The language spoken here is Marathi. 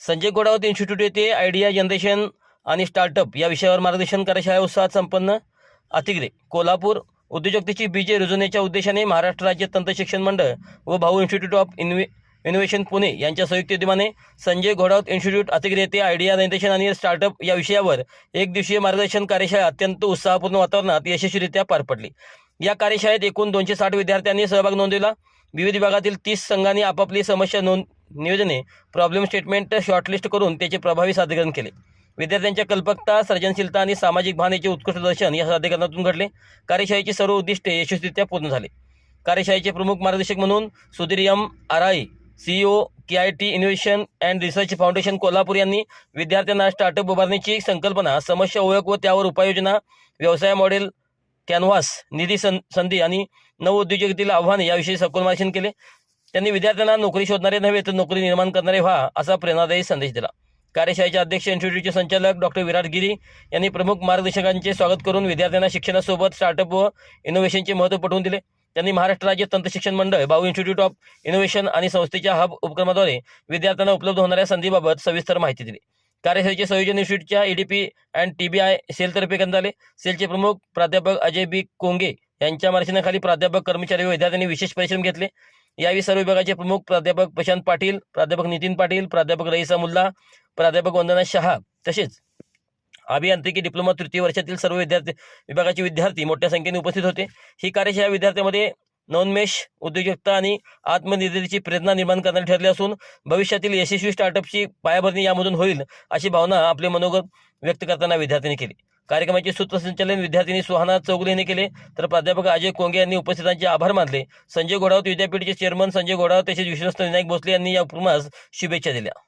संजय घोडावत इन्स्टिट्यूट येथे आयडिया जनरेशन आणि स्टार्टअप या विषयावर मार्गदर्शन कार्यशाळा उत्साहात संपन्न. अतिग्रे कोल्हापूर. उद्योजकतेची बीजे रुजवण्याच्या उद्देशाने महाराष्ट्र राज्य तंत्रशिक्षण मंडळ व भाऊ इन्स्टिट्यूट ऑफ इनोव्हेशन पुणे यांच्या संयुक्त विद्यमाने संजय घोडावत इन्स्टिट्यूट अतिग्रे येथे आयडिया जनरेशन आणि स्टार्टअप या विषयावर एक दिवसीय मार्गदर्शन कार्यशाळा अत्यंत उत्साहपूर्ण वातावरणात यशस्वीरित्या पार पडली. या कार्यशाळेत एकूण 260 विद्यार्थ्यांनी सहभाग नोंदवला. विविध विभागातील 30 संघांनी आपापली समस्या नियोजने प्रॉब्लेम स्टेटमेंट शॉर्टलिस्ट करून त्याचे प्रभावी सादरीकरण केले. विद्यार्थ्यांच्या कल्पकता, सर्जनशीलता आणि सामाजिक भावनेचे उत्कृष्ट दर्शन या सादरीकरणातून घडले. कार्यशाळेची सर्व उद्दिष्टे यशस्वीरित्या पूर्ण झाले. कार्यशाळेचे प्रमुख मार्गदर्शक म्हणून Sudhir M Arai, CEO KIT innovation and research foundation Kolhapur यांनी विद्यार्थ्यांना स्टार्टअप उभारण्याची संकल्पना, समस्या ओळख व त्यावर उपाययोजना, व्यवसाय मॉडेल, कॅनव्हास, निधी संधी आणि नवउद्योजकतेतील आव्हाने याविषयी सखोल मार्गदर्शन केले. त्यांनी विद्यार्थ्यांना नोकरी शोधणारे नव्हे तर नोकरी निर्माण करणारे व्हा असा प्रेरणादायी संदेश दिला. कार्यशाळेचे अध्यक्ष इन्स्टिट्यूटचे संचालक डॉक्टर विराट गिरी यांनी प्रमुख मार्गदर्शकांचे स्वागत करून विद्यार्थ्यांना शिक्षणासोबत स्टार्टअप व इनोव्हेशनचे महत्त्व पटवून दिले. त्यांनी महाराष्ट्र राज्य तंत्रशिक्षण मंडळ, भाऊ इन्स्टिट्यूट ऑफ इनोव्हेशन आणि संस्थेच्या हब उपक्रमाद्वारे विद्यार्थ्यांना उपलब्ध होणाऱ्या संधीबाबत सविस्तर माहिती दिली. कार्यशाळेचे संयोजन इन्स्टिट्यूटच्या EDP अँड TBI सेलतर्फे करण्यात आले. सेलचे प्रमुख प्राध्यापक अजय बी कोंगे यांच्या मार्गदर्शनाखाली प्राध्यापक, कर्मचारी व विद्यार्थ्यांनी विशेष परिश्रम घेतले. यावेळी सर्व विभागाचे प्रमुख प्राध्यापक प्रशांत पाटील, प्राध्यापक नितीन पाटील, प्राध्यापक रईसा मुल्ला, प्राध्यापक वंदना शहा तसेच अभियांत्रिकी डिप्लोमा तृतीय वर्षातील सर्व विभागाचे विद्यार्थी मोठ्या संख्येने उपस्थित होते. ही कार्यशाळा विद्यार्थ्यांमध्ये नवोन्मेष, उद्योजकता आणि आत्मनिर्भरतेची प्रेरणा निर्माण करणारी ठरली असून भविष्यातील यशस्वी स्टार्टअपची पायाभरणी यामधून होईल अशी भावना आपले मनोगत व्यक्त करताना विद्यार्थ्यांनी केली. कार्यक्रमाचे सूत्रसंचालन विद्यार्थिनी सुहाना चौगुले यांनी केले तर प्राध्यापक अजय कोंगे यांनी उपस्थितांचे आभार मानले. संजय घोडावत विद्यापीठाचे चेअरमन संजय घोडावत तसेच विश्वस्त विनायक भोसले यांनी या उपक्रमास शुभेच्छा दिल्या.